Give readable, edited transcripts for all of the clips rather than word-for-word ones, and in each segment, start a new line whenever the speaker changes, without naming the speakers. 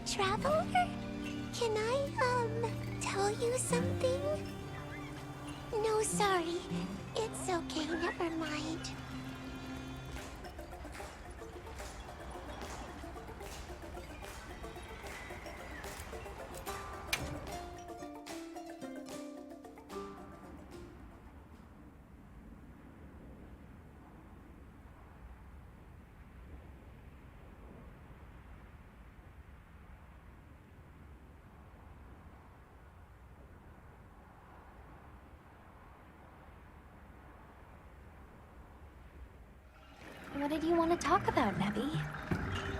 Traveler? Can I, tell you something? No, sorry. It's okay, never mind.
What did you want to talk about, Nebby?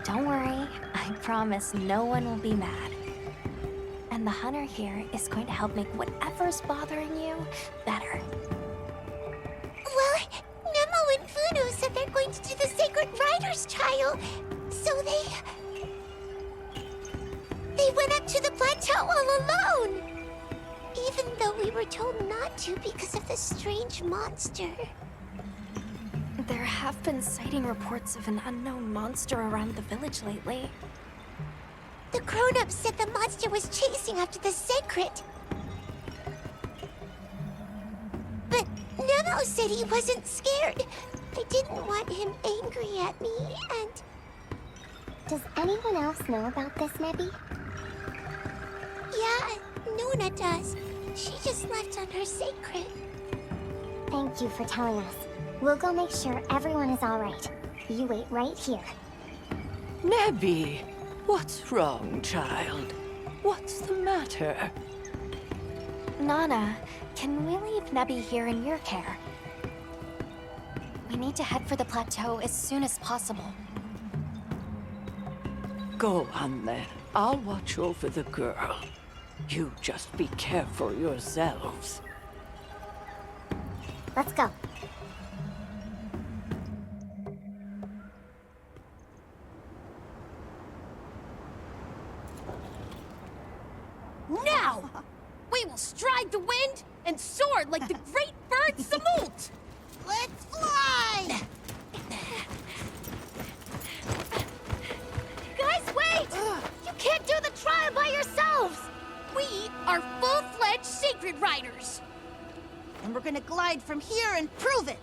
Don't worry, I promise no one will be mad. And the hunter here is going to help make whatever's bothering you better.
Well, Nemo and Funo said they're going to do the Sacred Rider's trial, so they went up to the plateau all alone. Even though we were told not to because of the strange monster.
There have been sighting reports of an unknown monster around the village lately.
The grown-ups said the monster was chasing after the Seikret. But Nemo said he wasn't scared. I didn't want him angry at me, and...
Does anyone else know about this, Nebby?
Yeah, Nuna does. She just left on her Seikret.
Thank you for telling us. We'll go make sure everyone is all right. You wait right here.
Nebby, what's wrong, child? What's the matter?
Nana, can we leave Nebby here in your care? We need to head for the plateau as soon as possible.
Go on then. I'll watch over the girl. You just be careful yourselves.
Let's go.
Now! We will stride the wind and soar like the great bird Samult!
Let's fly! You can't do the trial by yourselves!
We are full-fledged Seikret riders. And we're gonna glide from here and prove it.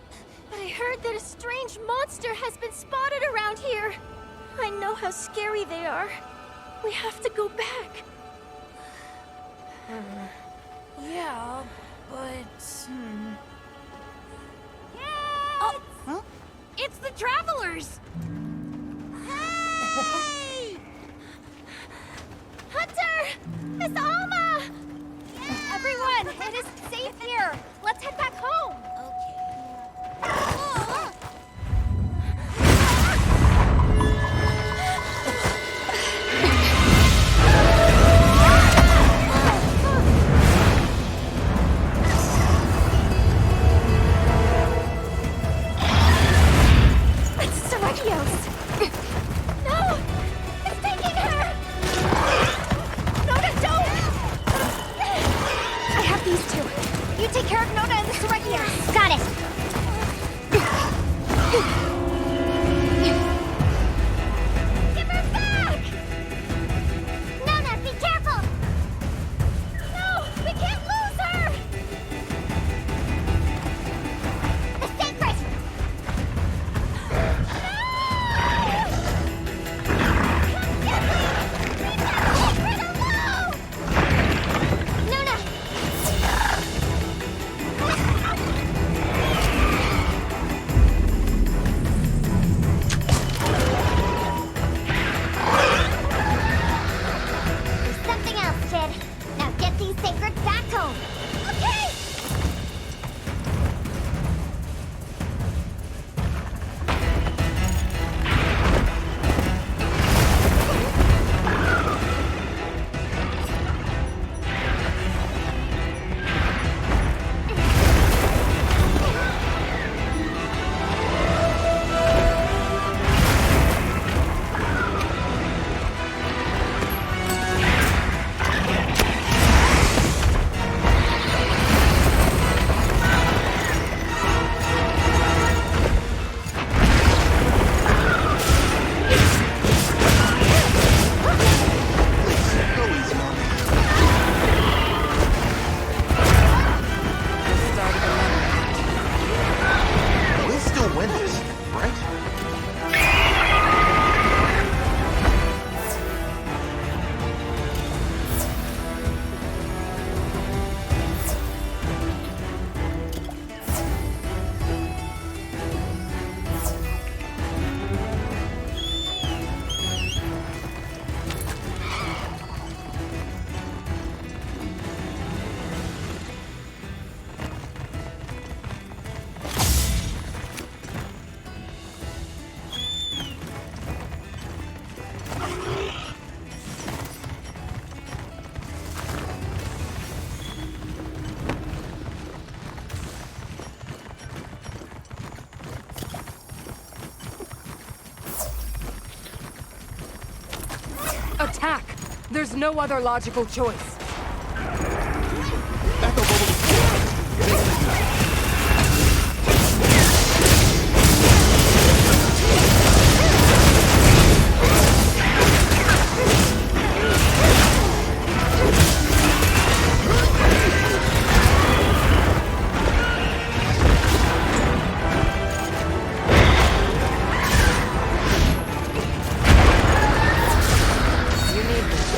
But I heard that a strange monster has been spotted around here. I know how scary they are. We have to go back.
Yeah, but...
Oh,
Huh? It's the travelers!
hey! Hunter! Miss Alma!
Everyone, it is safe here. Let's head back home.
It's Seregios! No! It's taking her! Nona, don't!
I have these two. You take care of Nona and the Seregios.
Got it.
Give her back!
Nona, be careful.
No! We can't lose her!
The Seikret. Nona. There's something else, kid. Now get these Seikret back home.
Okay!
We'll still win this, right?
Attack! There's no other logical choice.
You need this.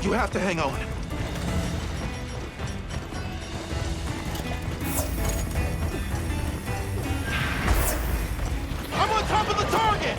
You have to hang on. I'm on top of the target!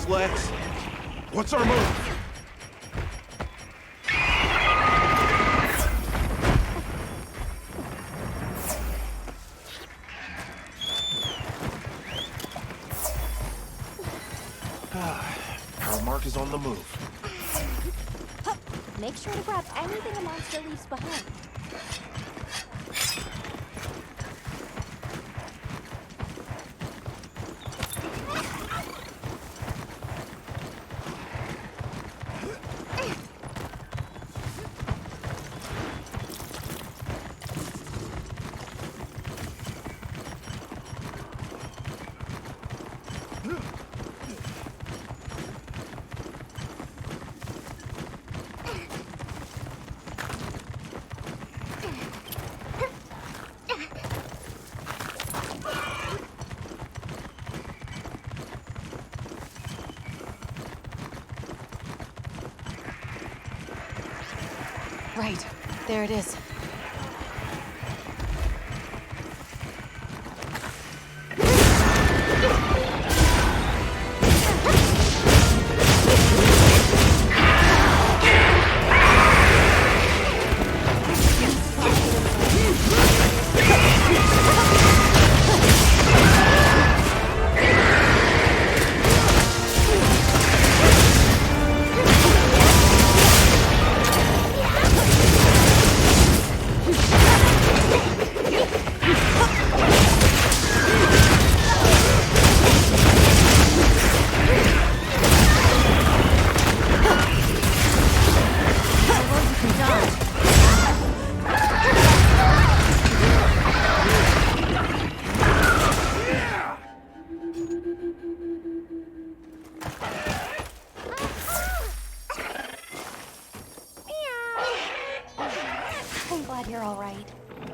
Lex. What's our move? Our mark is on the move.
Make sure to grab anything a monster leaves behind.
Right. There it is.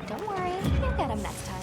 Don't worry, you'll get him next time.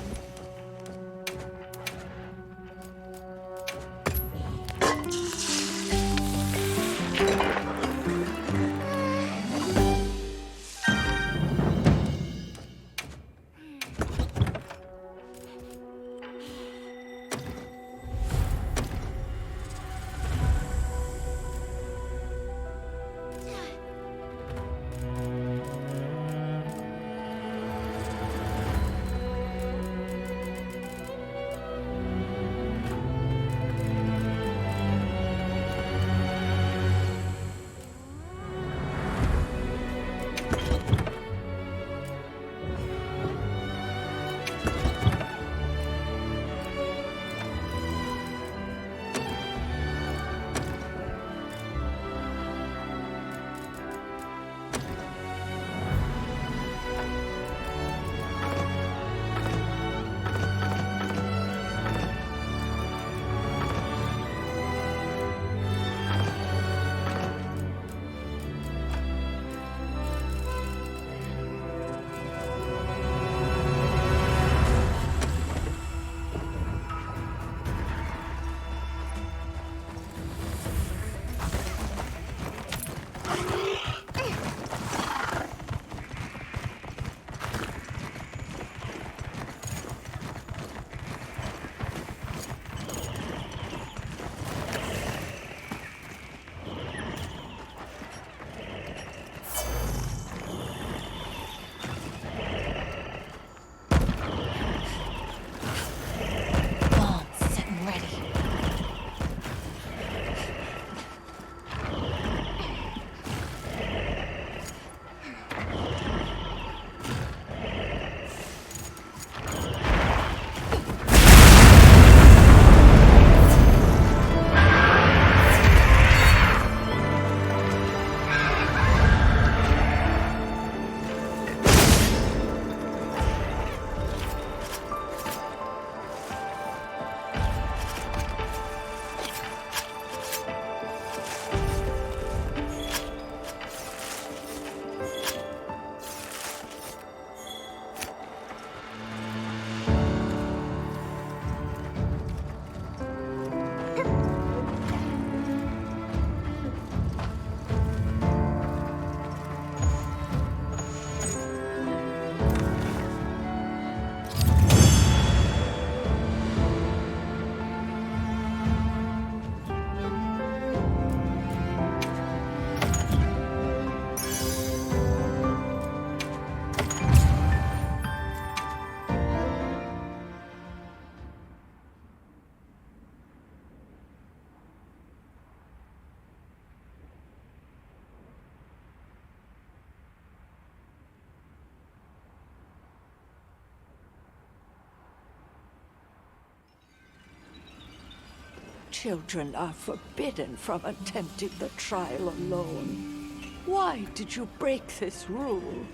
Children are forbidden from attempting the trial alone. Why did you break this rule?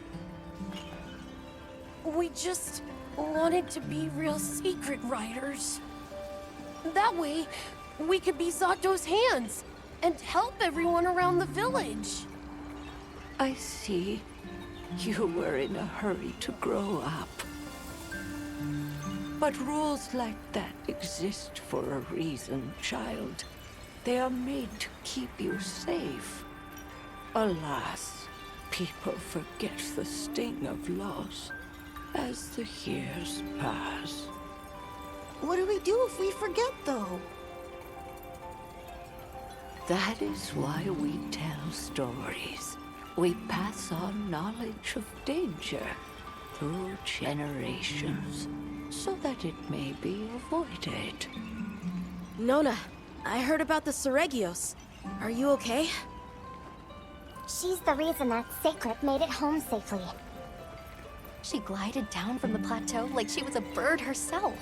We just wanted to be real Seikret riders. That way, we could be Zato's hands and help everyone around the village.
I see. You were in a hurry to grow up. But rules like that exist for a reason, child. They are made to keep you safe. Alas, people forget the sting of loss as the years pass.
What do we do if we forget, though?
That is why we tell stories. We pass on knowledge of danger through generations, so that it may be avoided.
Nona, I heard about the Seregios. Are you okay?
She's the reason that Seikret made it home safely.
She glided down from the plateau like she was a bird herself.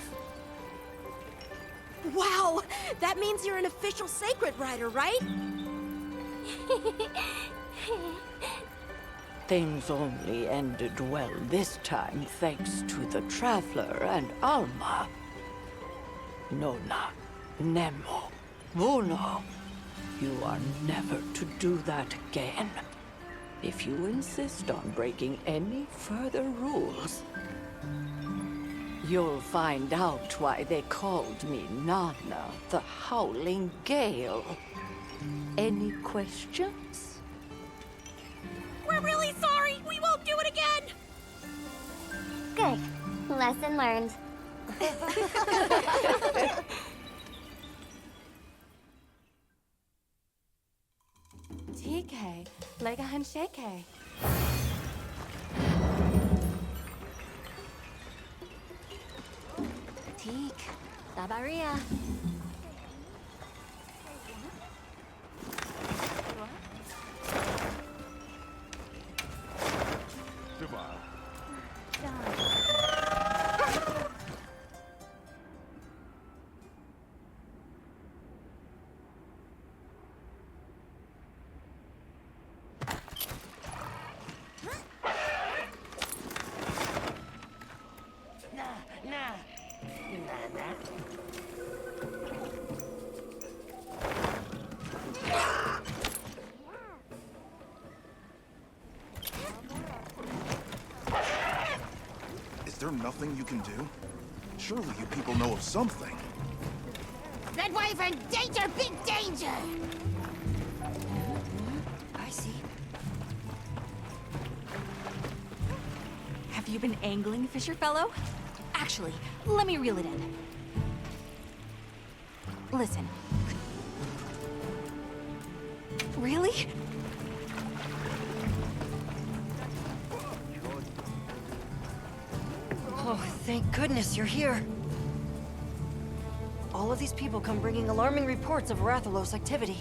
Wow! That means you're an official Seikret rider, right?
Things only ended well this time thanks to the Traveler and Armour. Nona, Nemo, Vuno, you are never to do that again. If you insist on breaking any further rules, you'll find out why they called me Nana, the Howling Gale. Any questions?
We're really sorry! We won't do it again!
Good. Lesson learned.
TK, lega handshake. Teak, Dabaria.
Is there nothing you can do? Surely you people know of something.
Red Wyvern, danger, big danger!
I see. Have you been angling, Fisher Fellow? Actually, let me reel it in. Listen. Really?
Oh, thank goodness you're here. All of these people come bringing alarming reports of Rathalos activity.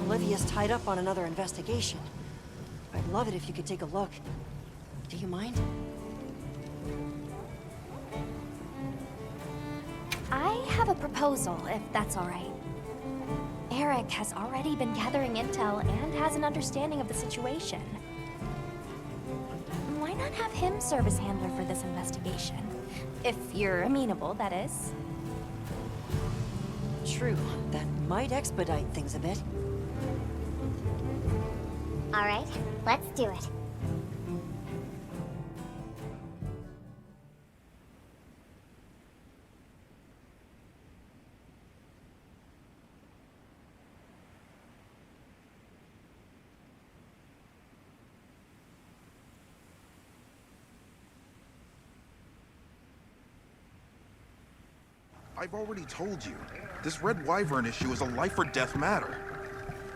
Olivia's tied up on another investigation. I'd love it if you could take a look. Do you mind?
I have a proposal, if that's all right. Eric has already been gathering intel and has an understanding of the situation. Why not have him serve as handler for this investigation? If you're amenable, that is.
True, that might expedite things a bit.
All right, let's do it.
I've already told you. This Red Wyvern issue is a life-or-death matter.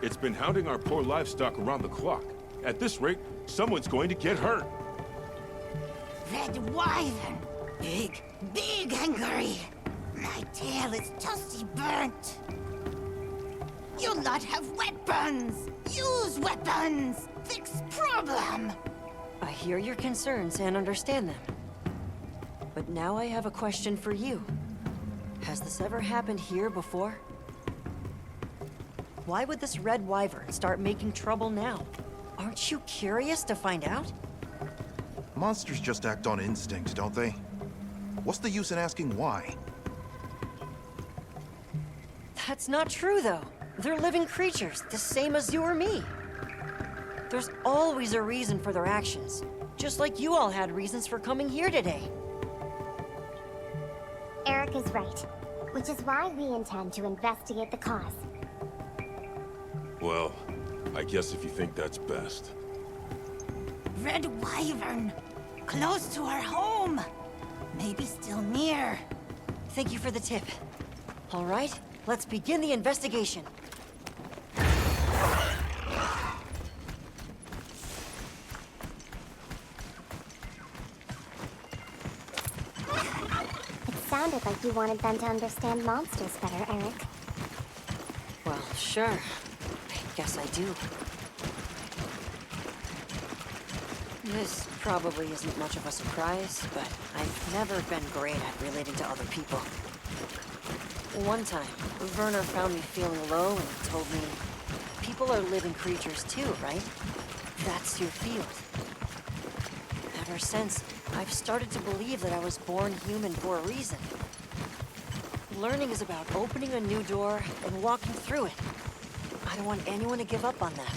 It's been hounding our poor livestock around the clock. At this rate, someone's going to get hurt.
Red Wyvern! Big, big angry! My tail is toasty burnt! You'll not have weapons! Use weapons! Fix problem!
I hear your concerns and understand them. But now I have a question for you. Has this ever happened here before? Why would this Red Wyvern start making trouble now? Aren't you curious to find out?
Monsters just act on instinct, don't they? What's the use in asking why?
That's not true, though. They're living creatures, the same as you or me. There's always a reason for their actions, just like you all had reasons for coming here today.
Eric is right, which is why we intend to investigate the cause.
Well, I guess if you think that's best.
Red Wyvern! Close to our home! Maybe still near.
Thank you for the tip. All right, let's begin the investigation.
Sounded like you wanted them to understand monsters better, Eric.
Well, sure. I guess I do. This probably isn't much of a surprise, but I've never been great at relating to other people. One time, Werner found me feeling low and told me, people are living creatures too, right? That's your field. Ever since, I've started to believe that I was born human for a reason. Learning is about opening a new door and walking through it. I don't want anyone to give up on that.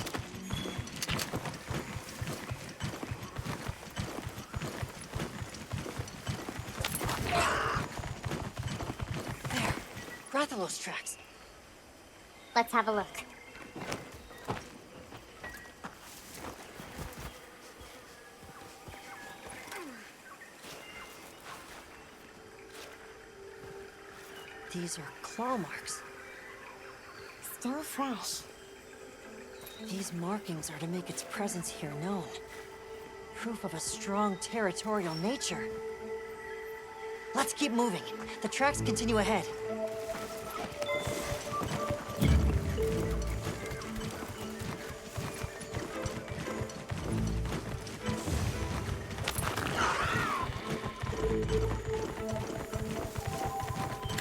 There. Rathalos tracks.
Let's have a look.
These are claw marks.
Still fresh.
These markings are to make its presence here known. Proof of a strong territorial nature. Let's keep moving. The tracks continue ahead.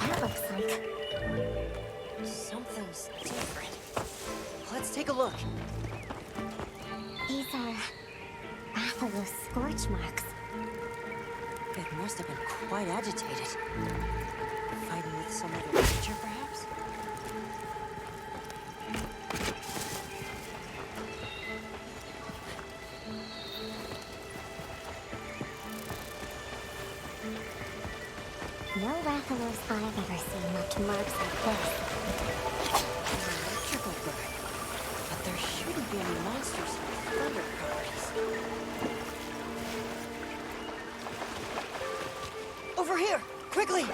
That looks like...
Something's different. Let's take a look.
These are... Rathalos scorch marks.
It must have been quite agitated. Fighting with some other creature, perhaps?
No Rathalos I've ever seen left marks like this.
Electrical burn. But there shouldn't be any monsters with thunder properties. Over here! Quickly!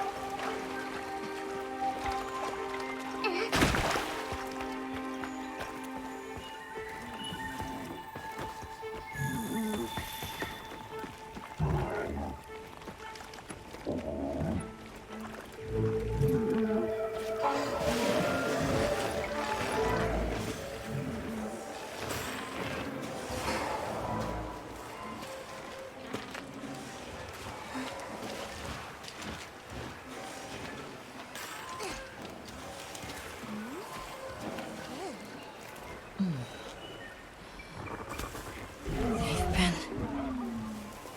They've been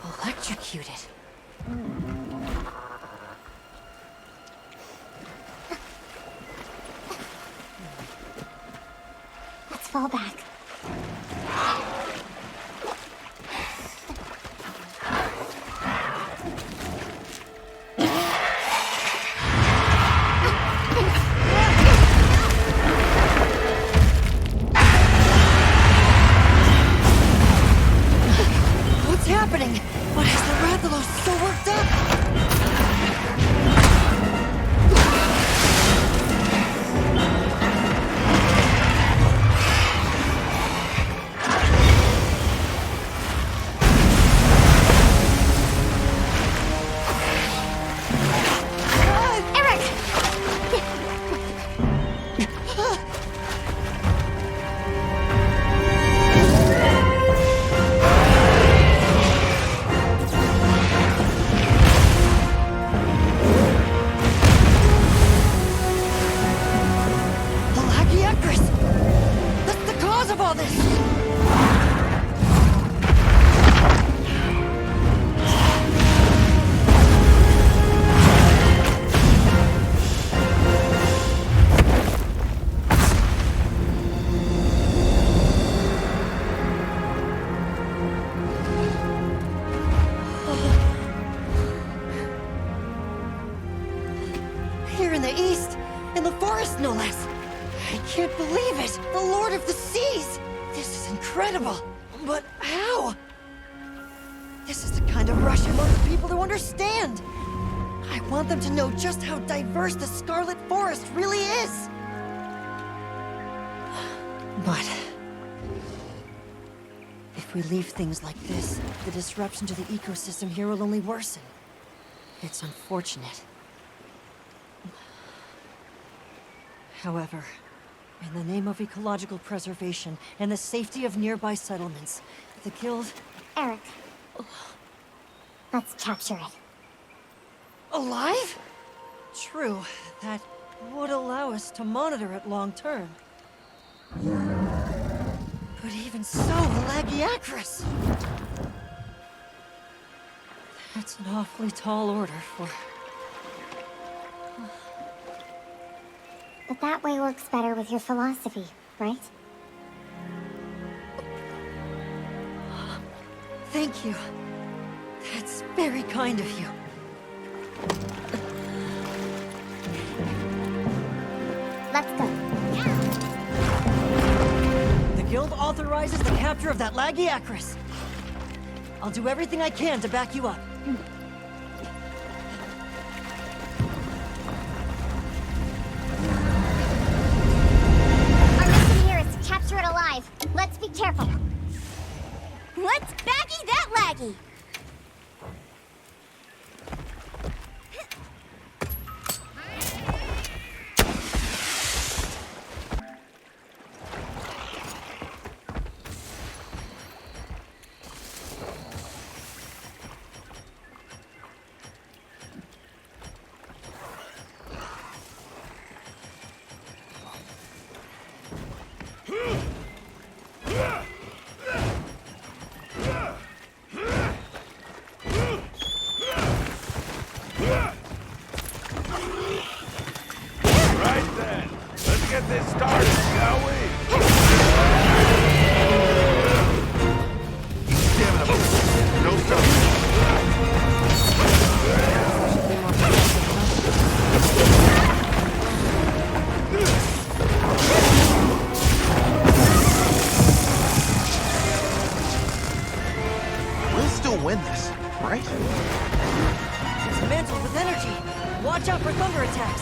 electrocuted.
Let's fall back.
What's happening? Why is the Rathalos so worked up? The Lagiacrus! That's the cause of all this! Here in the east, in the forest no less. I can't believe it! The Lord of the Seas! This is incredible! But how? This is the kind of rush I want the people to understand! I want them to know just how diverse the Scarlet Forest really is! But... if we leave things like this, the disruption to the ecosystem here will only worsen. It's unfortunate. However, in the name of ecological preservation and the safety of nearby settlements, the Guild...
Eric. Let's capture it.
Alive? True, that would allow us to monitor it long term. But even so, the Lagiacrus! That's an awfully tall order for...
But that way works better with your philosophy, right?
Thank you. That's very kind of you.
Let's go.
The guild authorizes the capture of that Lagiacrus. I'll do everything I can to back you up.
Our mission here is to capture it alive. Let's be careful.
Let's baggy that laggy!
Right then. Let's get this started, shall we? Damn it. No stuff.
We'll still win this, right?
It's mantled with energy. Watch out for thunder attacks.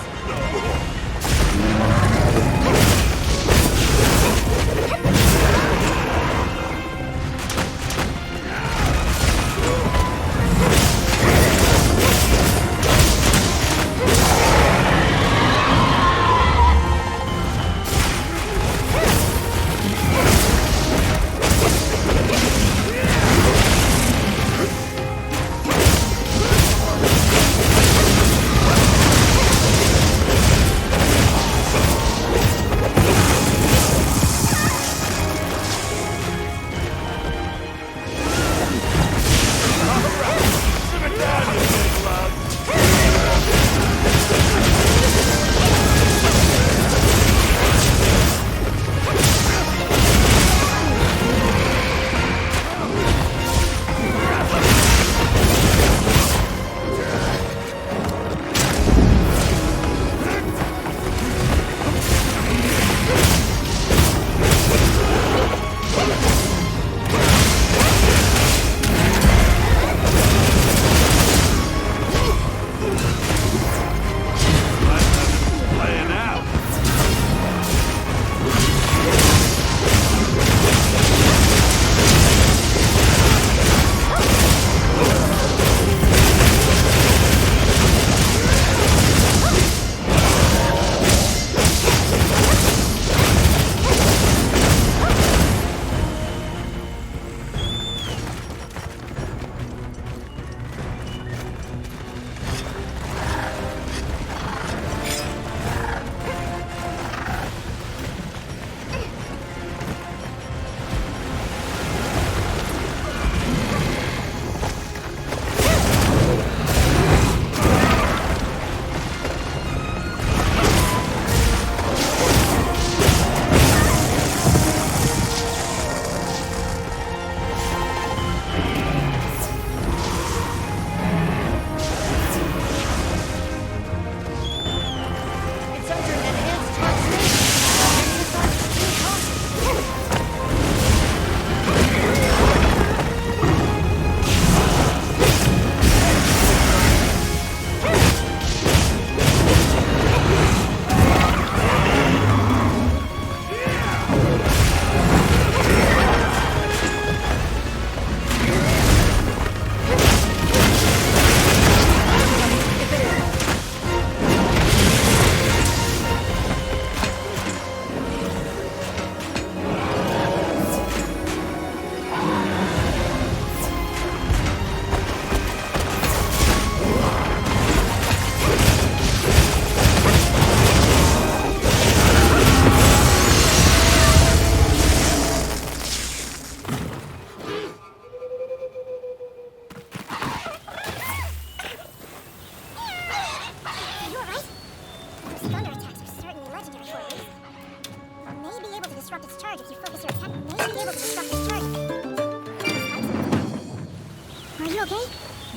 you okay?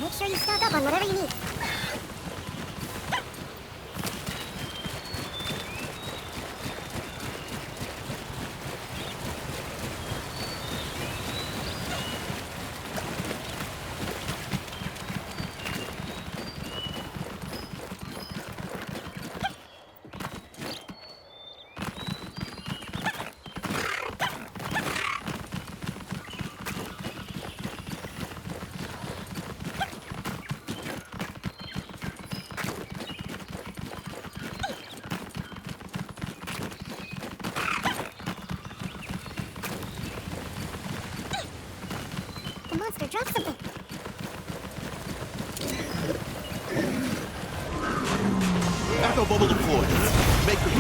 Make sure you stock up on whatever you need. The monster dropped something.
Echo bubble deployed. Make the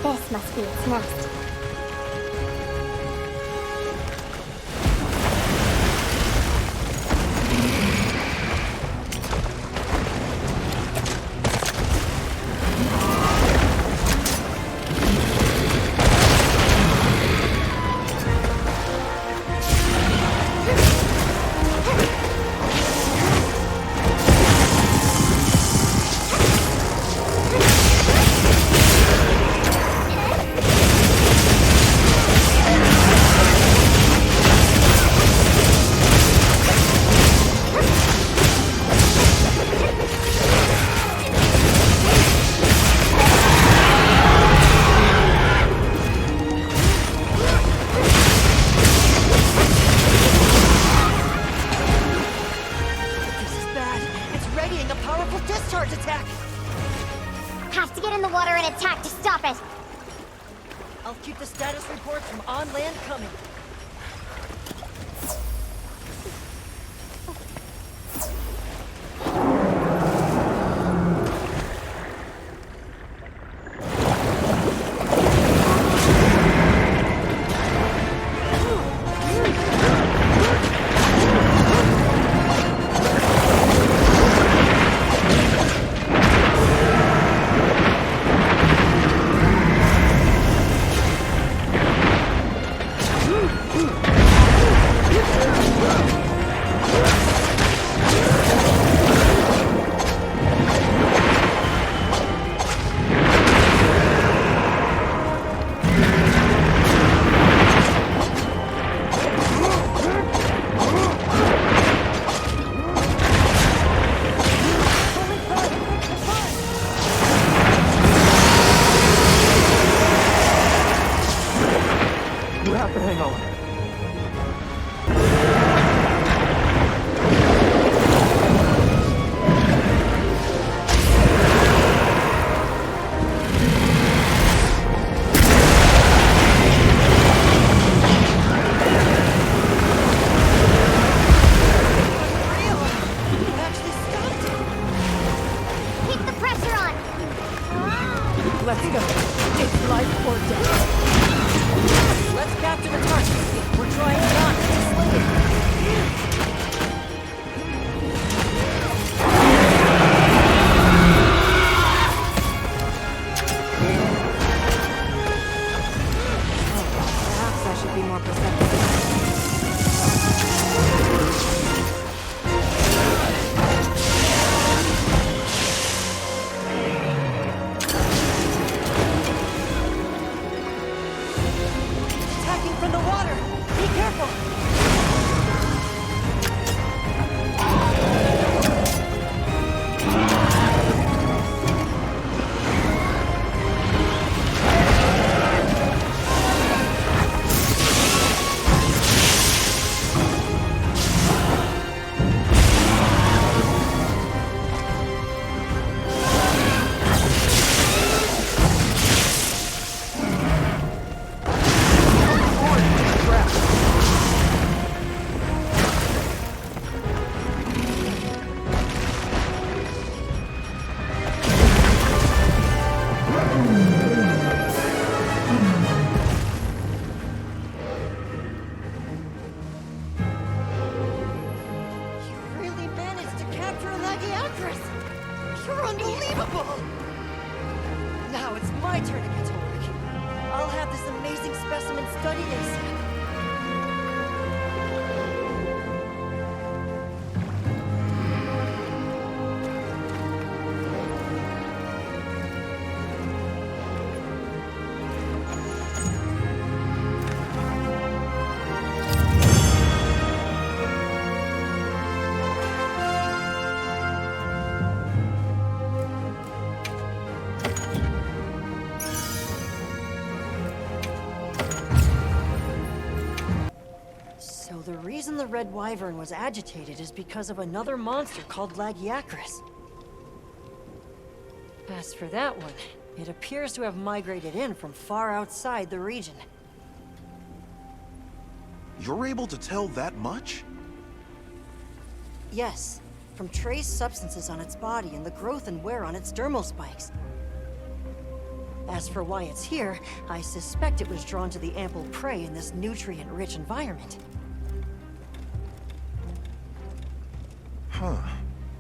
This must be its nest.
Have to get in the water and attack to stop it.
I'll keep the status reports from on land coming. Attacking from the water! Be careful! Unbelievable! Now it's my turn to get to work. I'll have this amazing specimen studied ASAP. The reason the Red Wyvern was agitated is because of another monster called Lagiacrus. As for that one, it appears to have migrated in from far outside the region.
You're able to tell that much?
Yes, from trace substances on its body and the growth and wear on its dermal spikes. As for why it's here, I suspect it was drawn to the ample prey in this nutrient-rich environment.
Huh.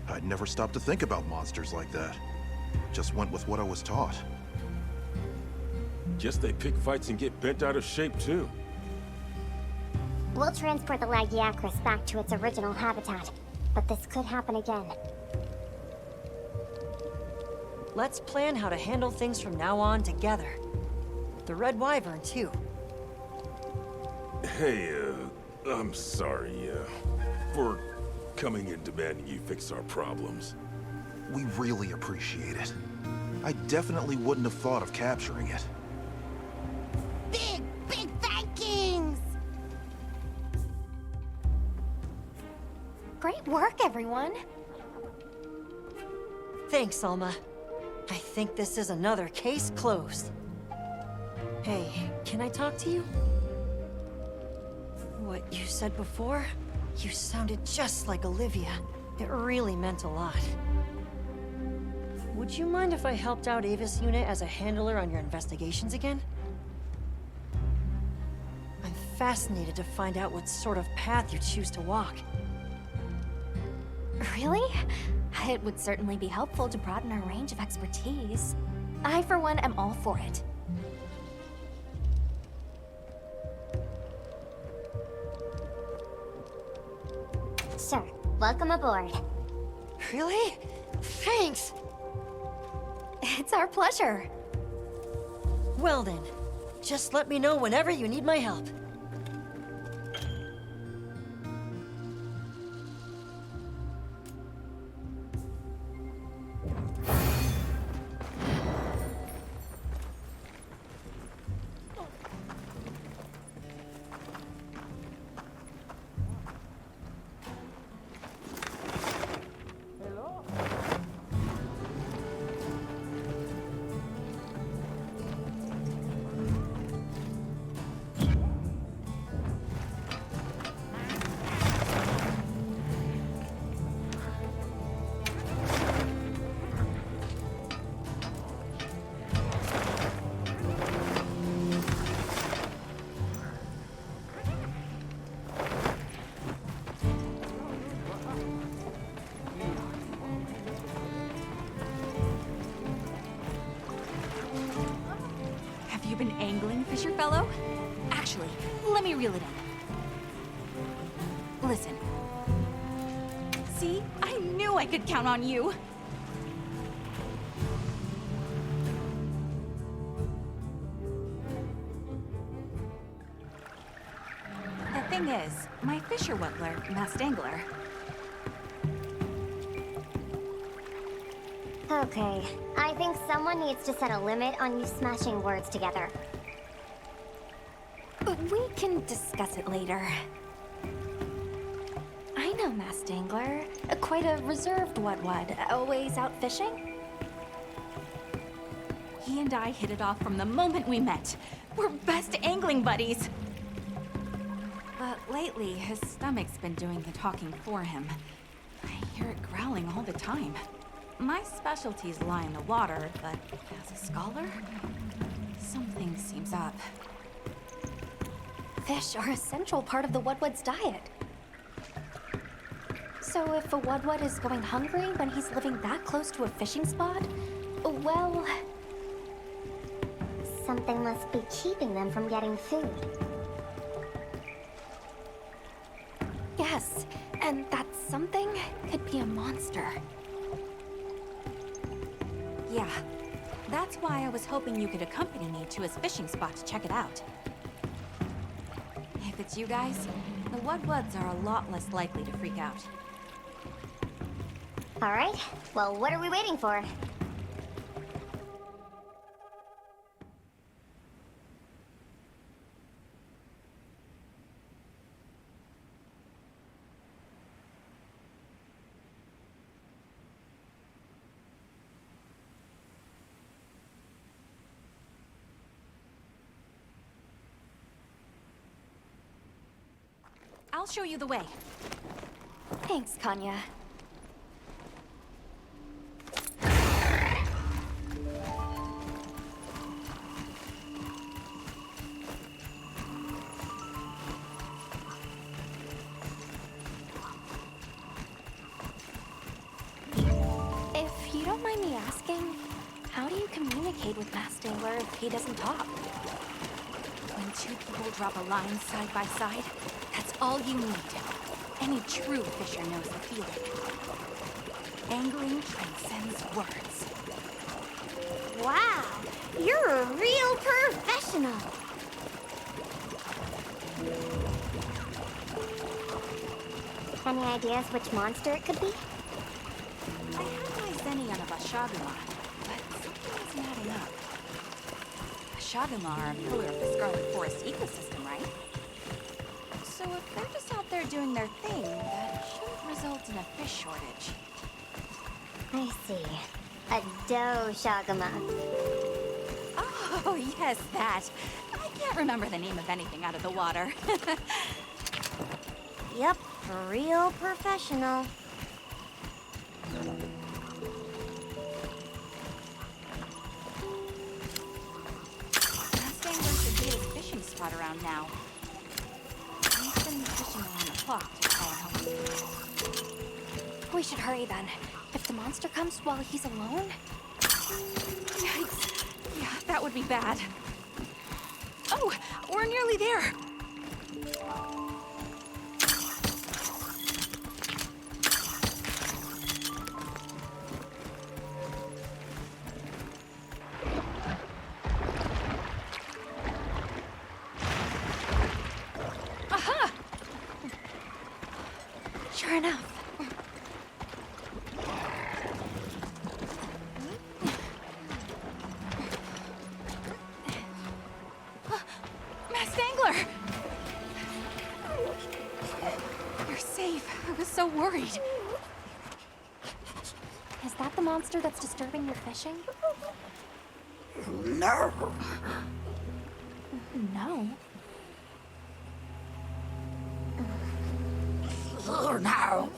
I'd never stopped to think about monsters like that. Just went with what I was taught.
Guess they pick fights and get bent out of shape, too.
We'll transport the Lagiacrus back to its original habitat, but this could happen again.
Let's plan how to handle things from now on together. The Red Wyvern, too.
Hey, I'm sorry, for coming and demanding you fix our problems.
We really appreciate it. I definitely wouldn't have thought of capturing it.
Big, big thankings!
Great work, everyone.
Thanks, Alma. I think this is another case closed. Hey, can I talk to you? What you said before? You sounded just like Olivia. It really meant a lot. Would you mind if I helped out Ava's unit as a handler on your investigations again? I'm fascinated to find out what sort of path you choose to walk.
Really? It would certainly be helpful to broaden our range of expertise. I, for one, am all for it.
Sure. Welcome aboard.
Really? Thanks!
It's our pleasure.
Well then, just let me know whenever you need my help.
Fisher fellow? Actually, let me reel it in. Listen. See? I knew I could count on you. The thing is, my fisher whittler, masked angler.
Okay, I think someone needs to set a limit on you smashing words together.
We can discuss it later. I know Masked Angler. Quite a reserved wud-wud. Always out fishing?
He and I hit it off from the moment we met. We're best angling buddies. But lately, his stomach's been doing the talking for him. I hear it growling all the time. My specialties lie in the water, but as a scholar, something seems up.
Fish are a central part of the wud-wud's diet. So if a Wudwud is going hungry when he's living that close to a fishing spot, well...
Something must be keeping them from getting food.
Yes, and that something could be a monster.
Yeah. That's why I was hoping you could accompany me to his fishing spot to check it out. If it's you guys, the Wudwuds are a lot less likely to freak out.
Alright, well, what are we waiting for?
I'll show you the way.
Thanks, Kanya. If you don't mind me asking, how do you communicate with Master Angler if he doesn't talk?
When two people drop a line side by side, that's all you need. Any true fisher knows the feeling. Angling transcends words.
Wow, you're a real professional. Any ideas which monster it could be?
I have my Zenny on a Bashaguma, but something isn't adding up. Bashaguma are a pillar of the Scarlet Forest ecosystem, right? So if they're just out there doing their thing, that shouldn't result in a fish shortage.
I see. A Doshaguma.
Oh, yes, that. I can't remember the name of anything out of the water.
Yep, a real professional.
Master Angler should be at his fishing spot around now. He's been fishing around the clock to try and help us.
We should hurry then. If the monster comes while he's alone...
Yikes. Yeah, that would be bad. Oh, we're nearly there. Aha!
Sure enough.
You're safe. I was so worried.
Is that the monster that's disturbing your fishing?
No.
No.
Oh, no.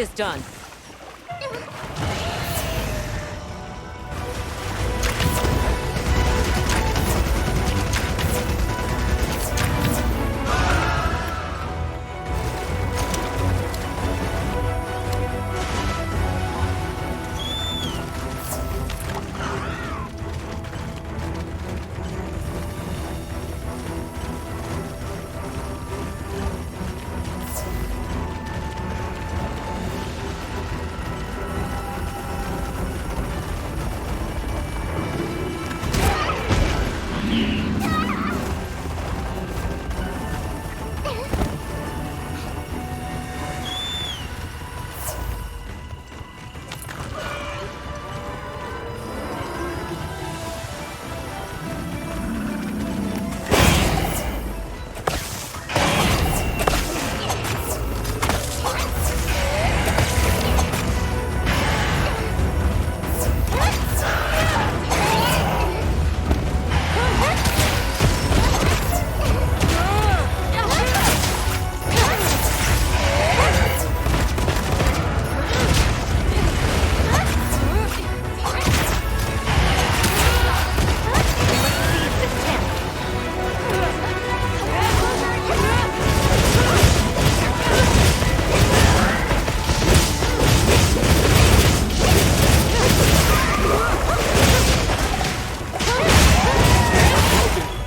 this done.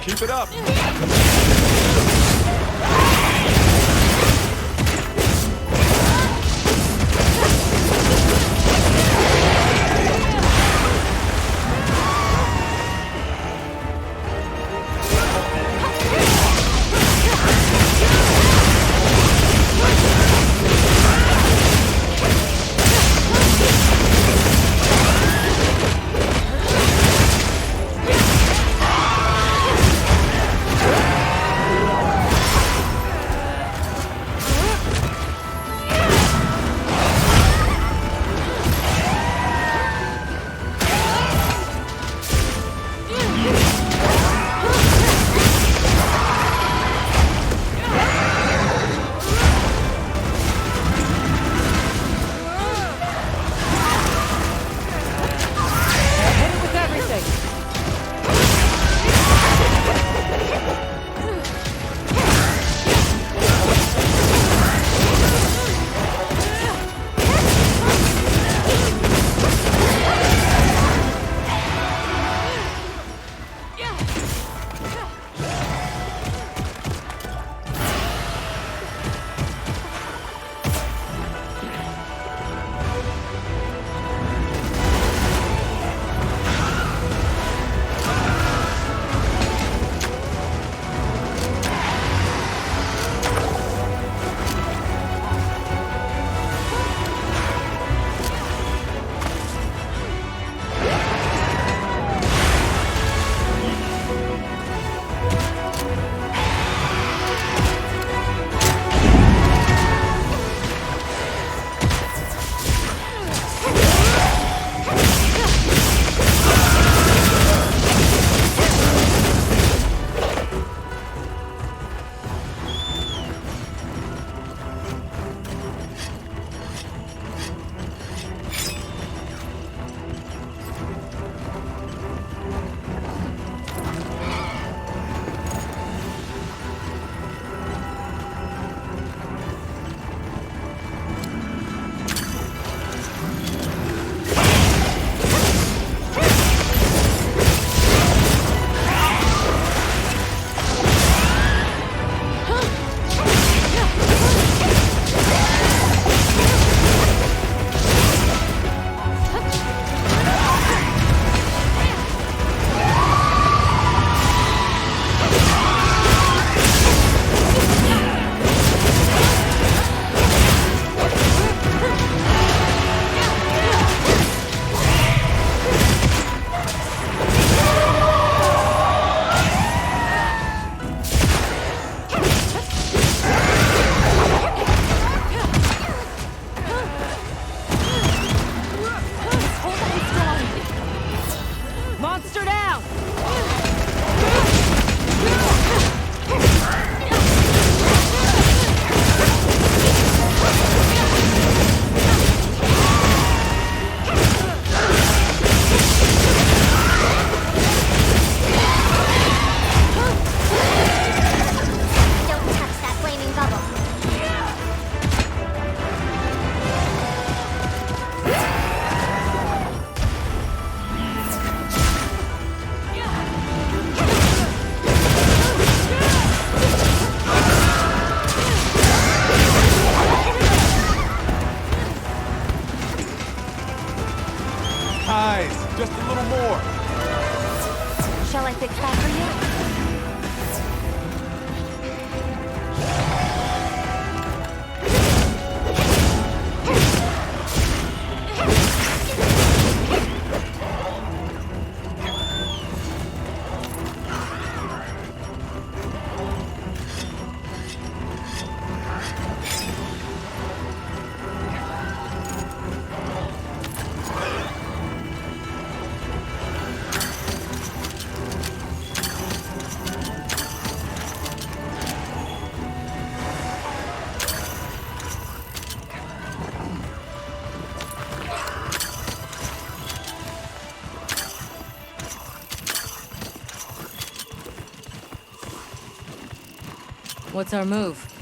Keep it up!
Nice. Just a little more.
Shall I fix that for you?
What's our move?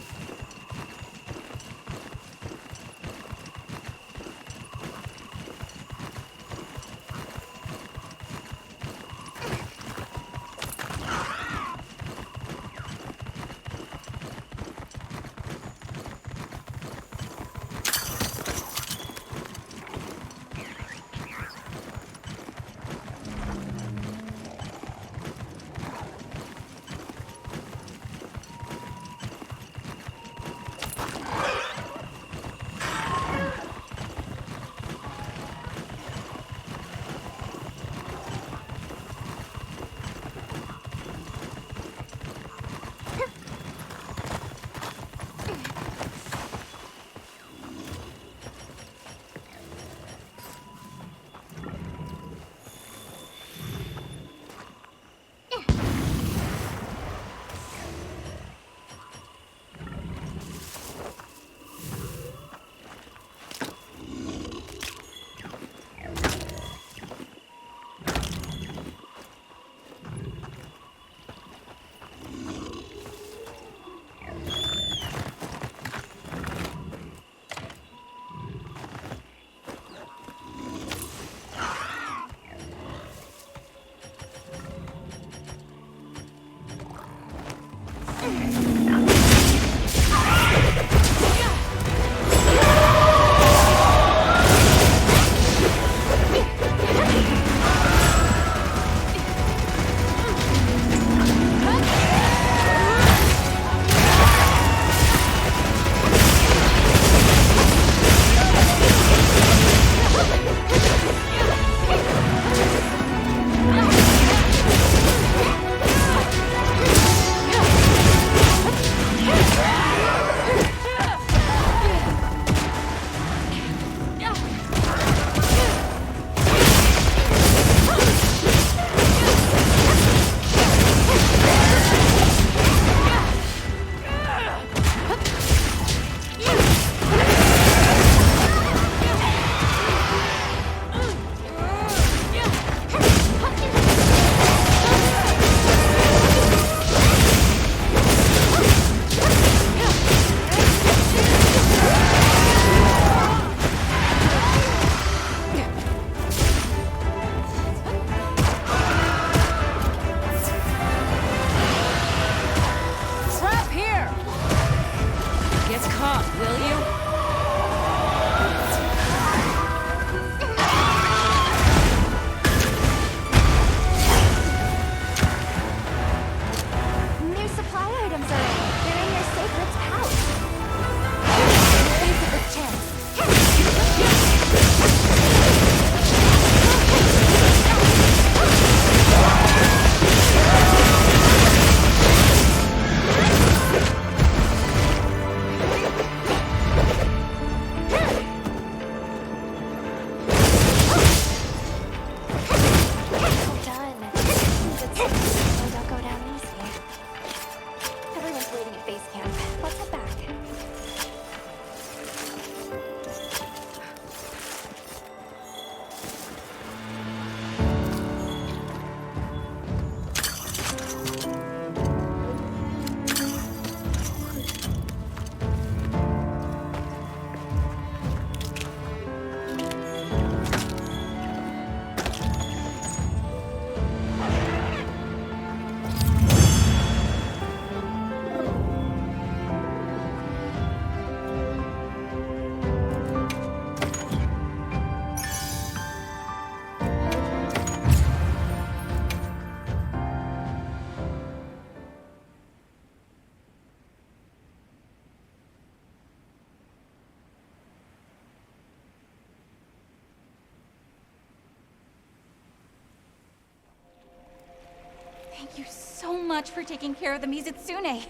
Thank you so much for taking care of the Mizutsune.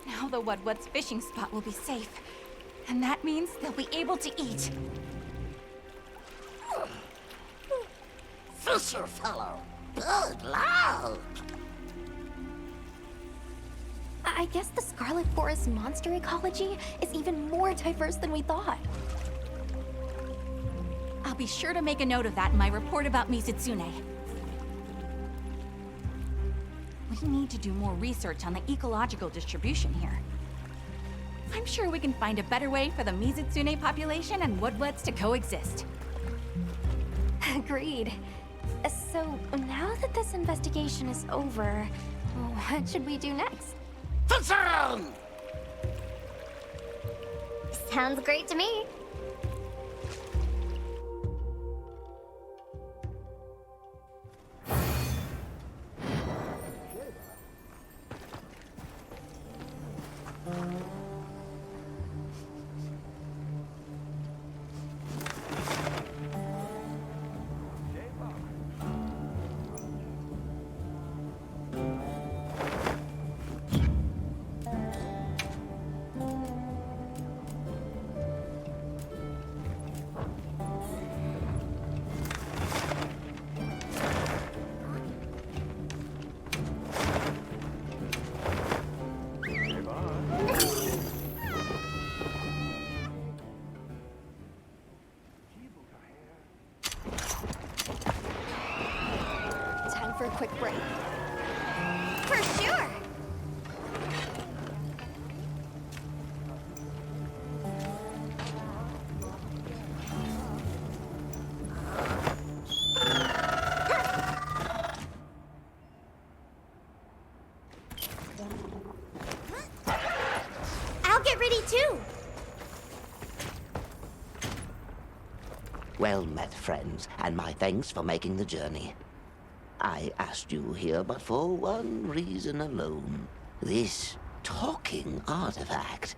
Now the Wudwud's fishing spot will be safe. And that means they'll be able to eat.
Fisher fellow, good lord.
I guess the Scarlet Forest monster ecology is even more diverse than we thought.
I'll be sure to make a note of that in my report about Mizutsune. We need to do more research on the ecological distribution here. I'm sure we can find a better way for the Mizutsune population and Wudwuds to coexist.
Agreed. So, now that this investigation is over, what should we do next?
Sounds great to me.
Time for a quick break.
For sure! I'll get ready too!
Well met, friends, and my thanks for making the journey. I asked you here but for one reason alone. This talking artifact.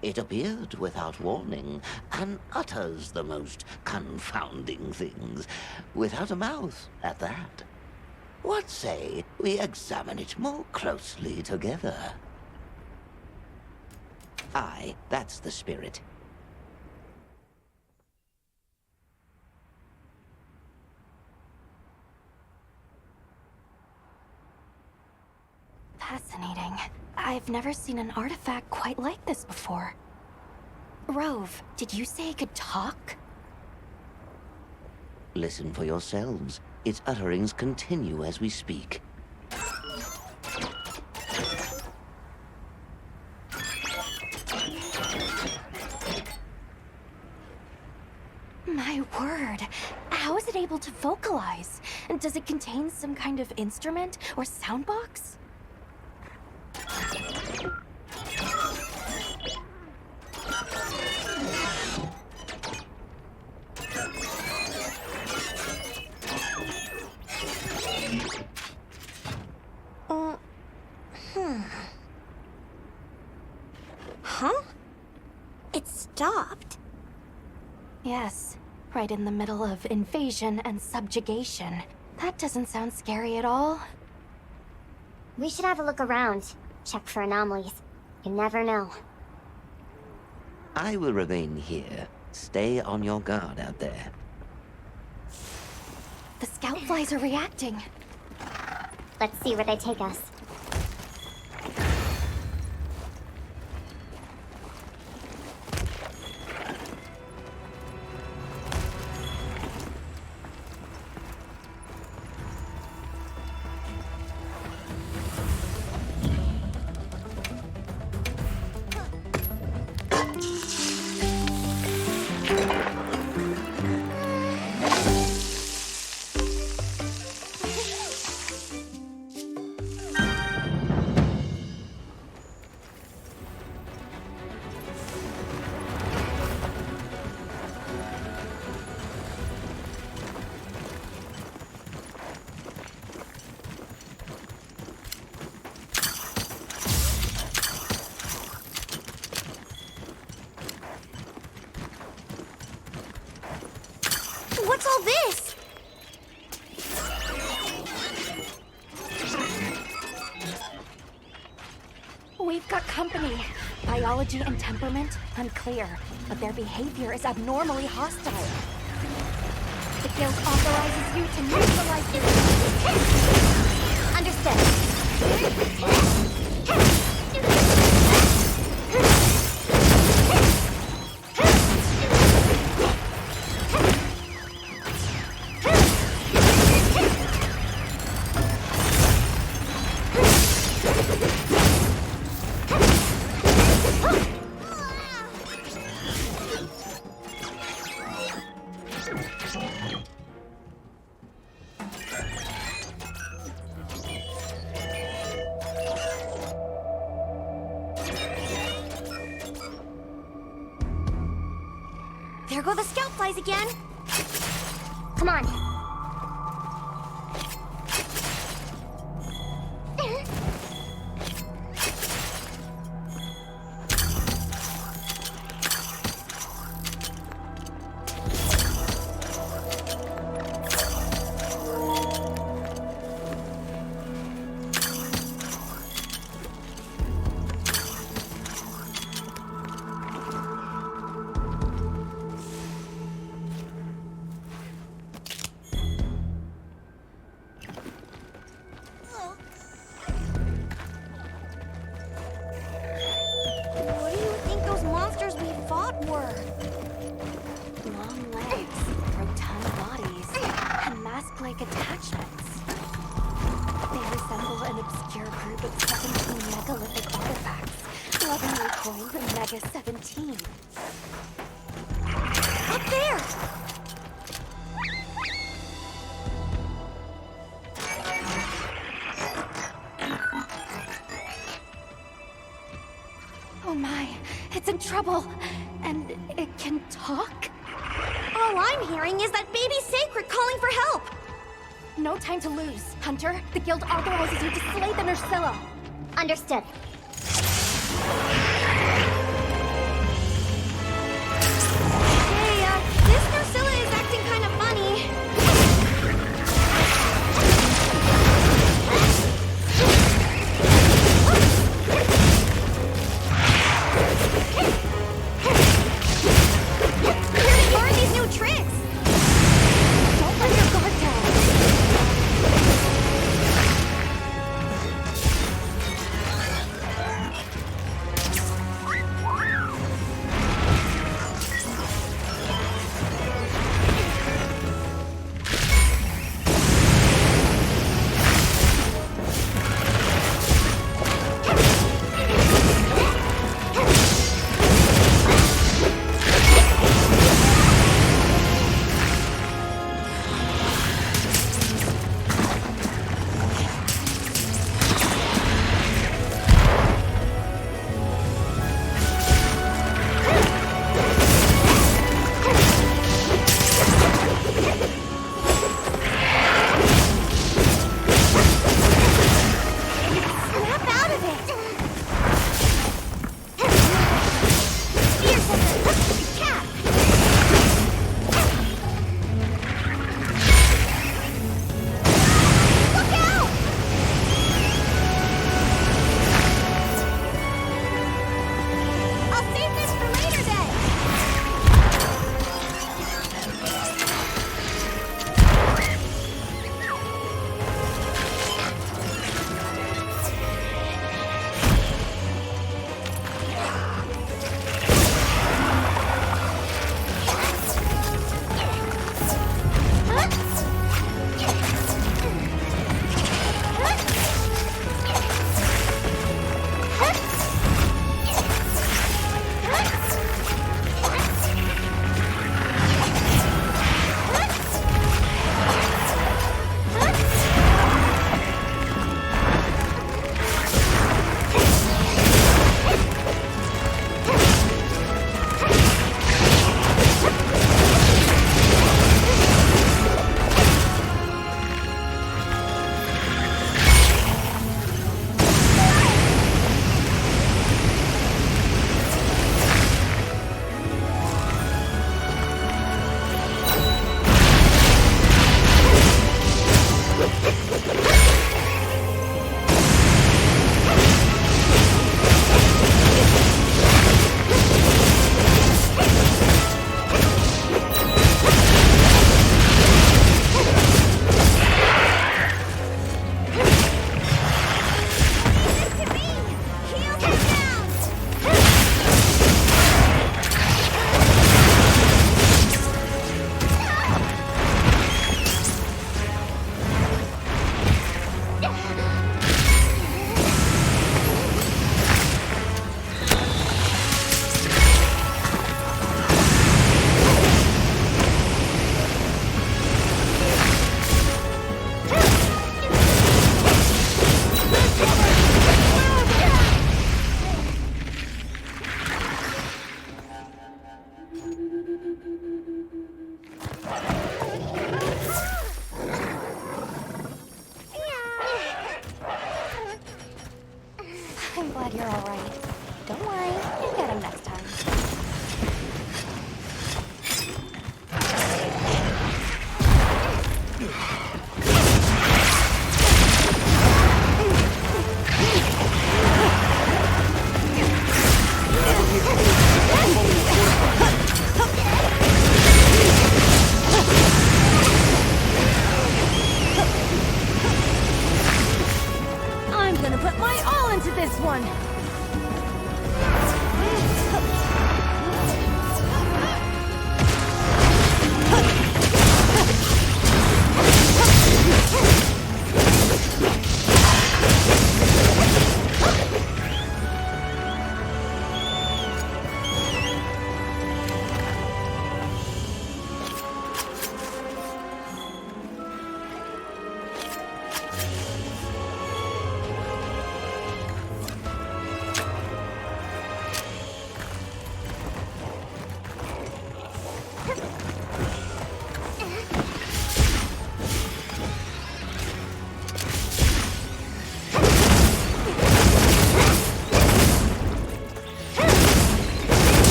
It appeared without warning and utters the most confounding things, without a mouth at that. What say we examine it more closely together? Aye, that's the spirit.
Fascinating. I've never seen an artifact quite like this before. Rove, did you say it could talk?
Listen for yourselves. Its utterings continue as we speak.
My word. How is it able to vocalize? And does it contain some kind of instrument or sound box?
Huh? It stopped.
Yes, right in the middle of invasion and subjugation. That doesn't sound scary at all.
We should have a look around. Check for anomalies. You never know.
I will remain here. Stay on your guard out there.
The scout flies are reacting.
Let's see where they take us.
What's all this?
age and temperament? Unclear, but their behavior is abnormally hostile. The guild authorizes you to neutralize these.
Understood.
There go the scout flies again.
Come on.
What do you think those monsters we fought were?
Long legs, rotund bodies, and mask-like attachments. They resemble an obscure group of 17 megalithic artifacts, lovingly coined the Mega 17.
Up there!
Oh my, it's in trouble, and it can talk?
All I'm hearing is that baby Seikret calling for help!
No time to lose. Hunter, the guild authorizes you to slay the Nursilla.
Understood.
Hey, this Nursilla is acting kind of funny. Where did learn these new tricks?
Don't let your guard down.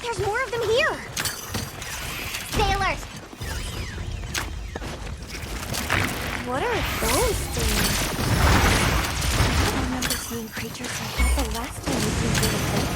There's more of them here! Stay alert! What are those things? I remember seeing creatures like that the last time we came to the place.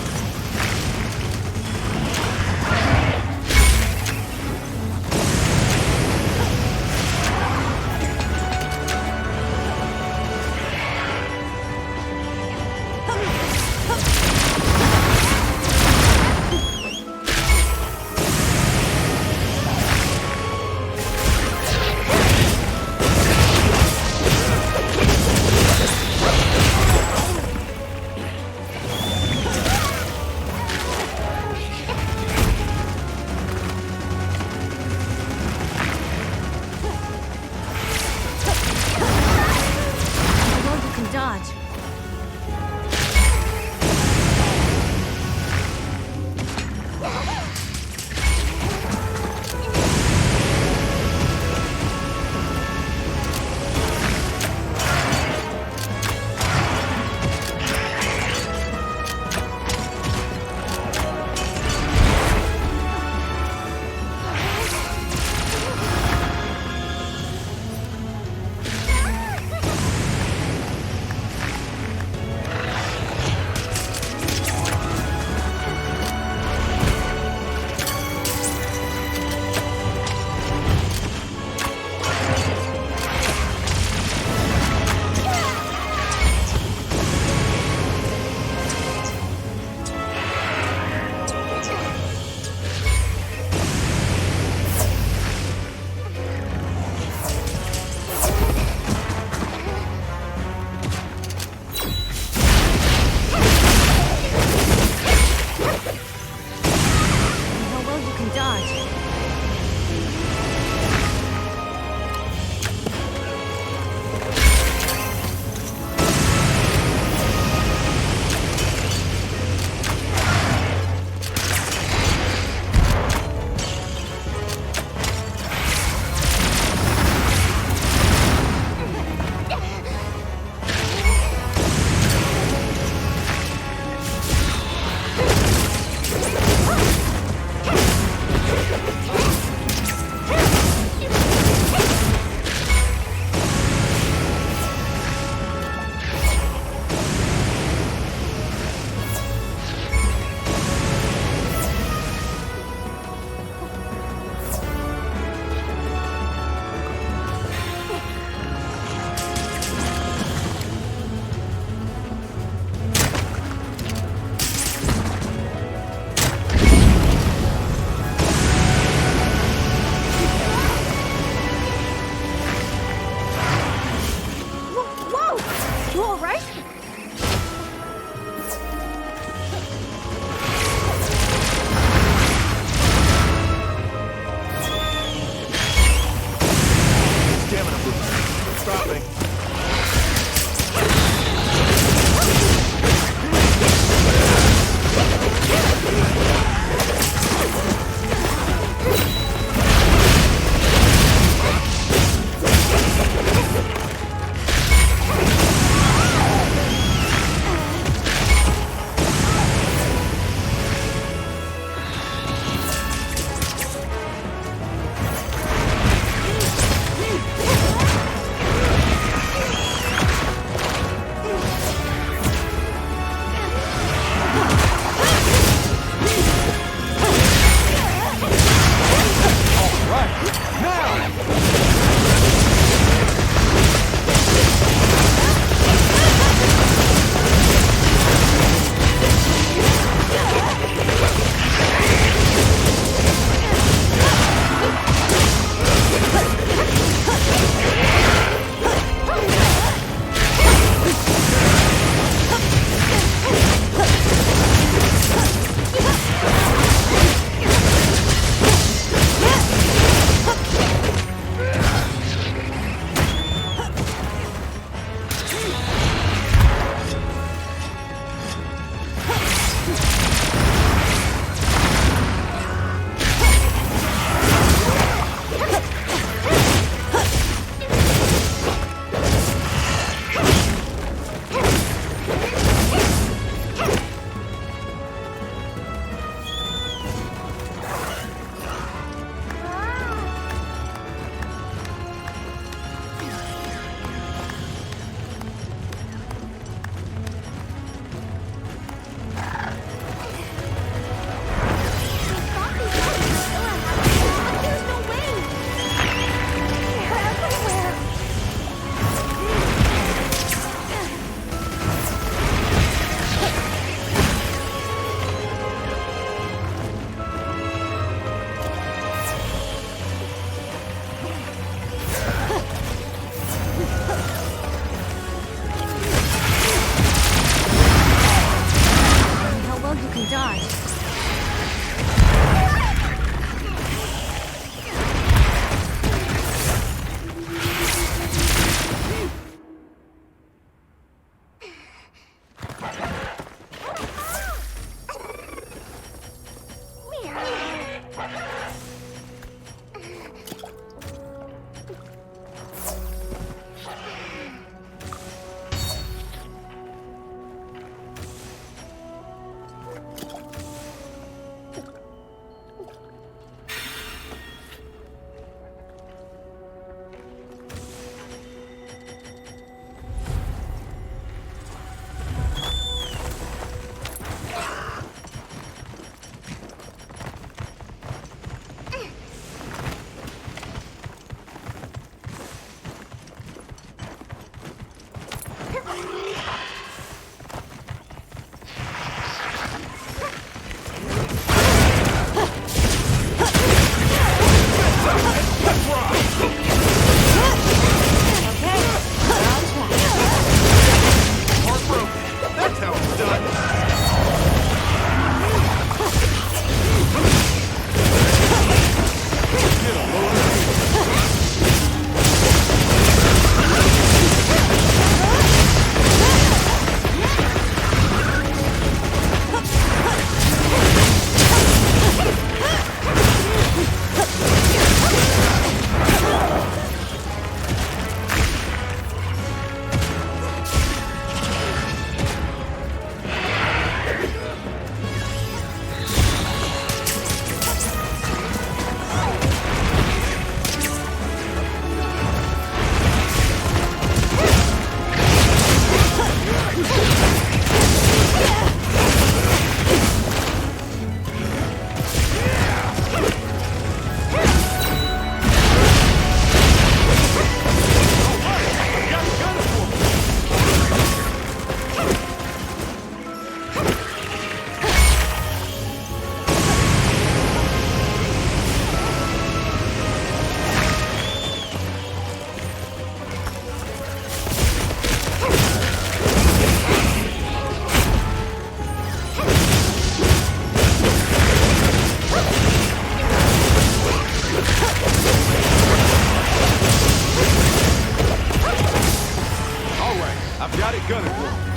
I've got it gunning for him.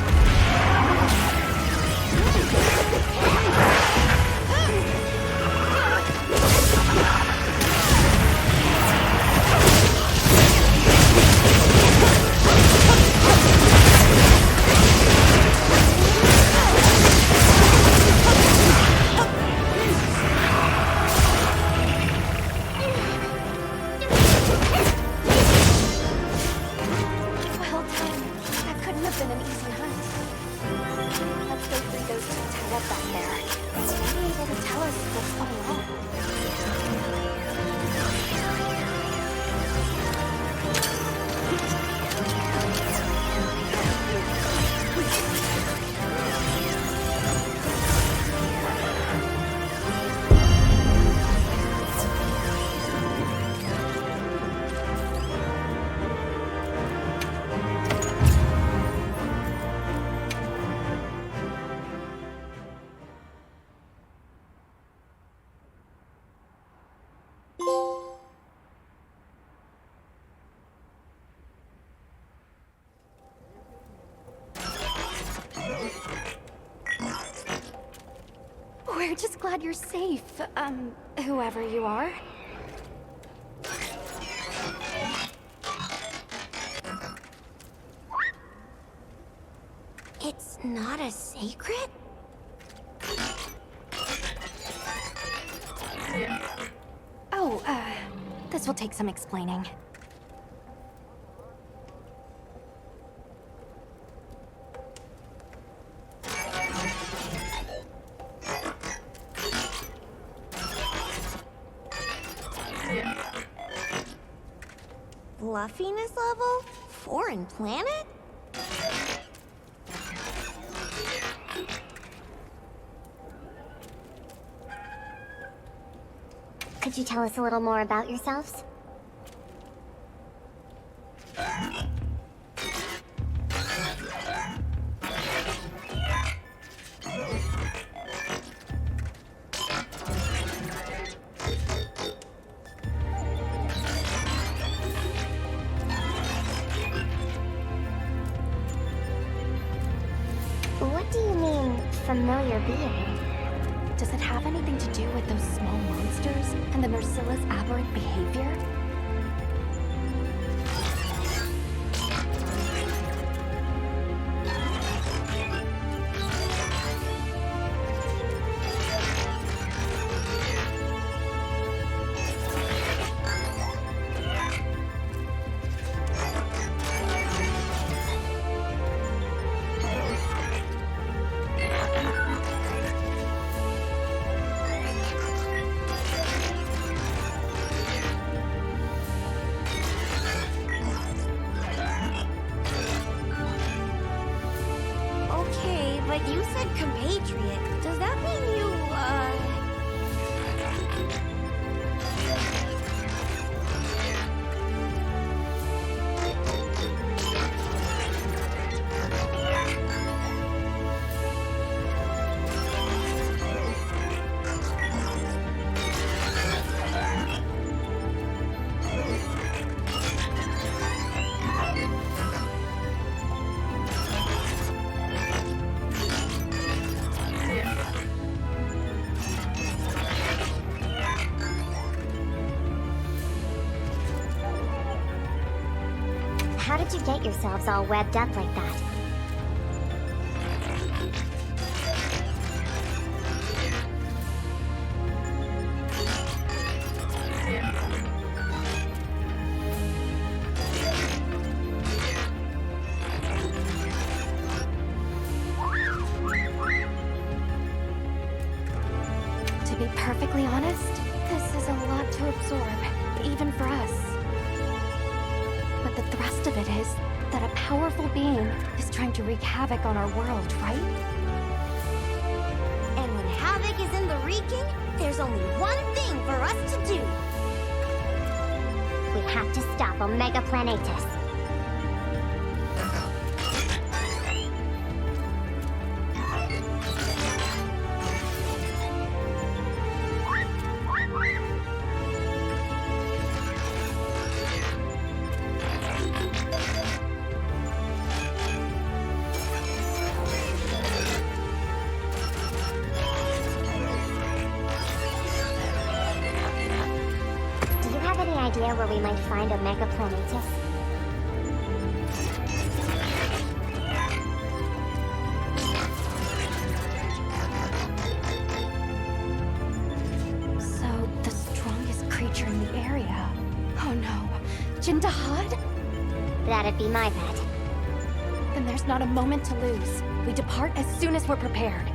Well done. That couldn't have been an easy hunt. Let's go free those two tied up back there. Maybe able to tell us what's going on. We're just glad you're safe, whoever you are.
It's not a Seikret?
Oh, this will take some explaining.
Fluffiness level? Foreign planet? Could you tell us a little more about yourselves? What do you mean, familiar being?
Does it have anything to do with those small monsters and the Mercilla's aberrant behavior?
But you said compatriot. Does that mean you, How did you get yourselves all webbed up like that?
To be perfectly honest, this is a lot to absorb, even for us. But the thrust of it is that a powerful being is trying to wreak havoc on our world, right?
And when havoc is in the wreaking, there's only one thing for us to do. We have to stop Omega Planetus. idea where we might find a Mega Planetus?
So, the strongest creature in the area. Oh no. Jindahad?
That'd be my bet.
Then there's not a moment to lose. We depart as soon as we're prepared.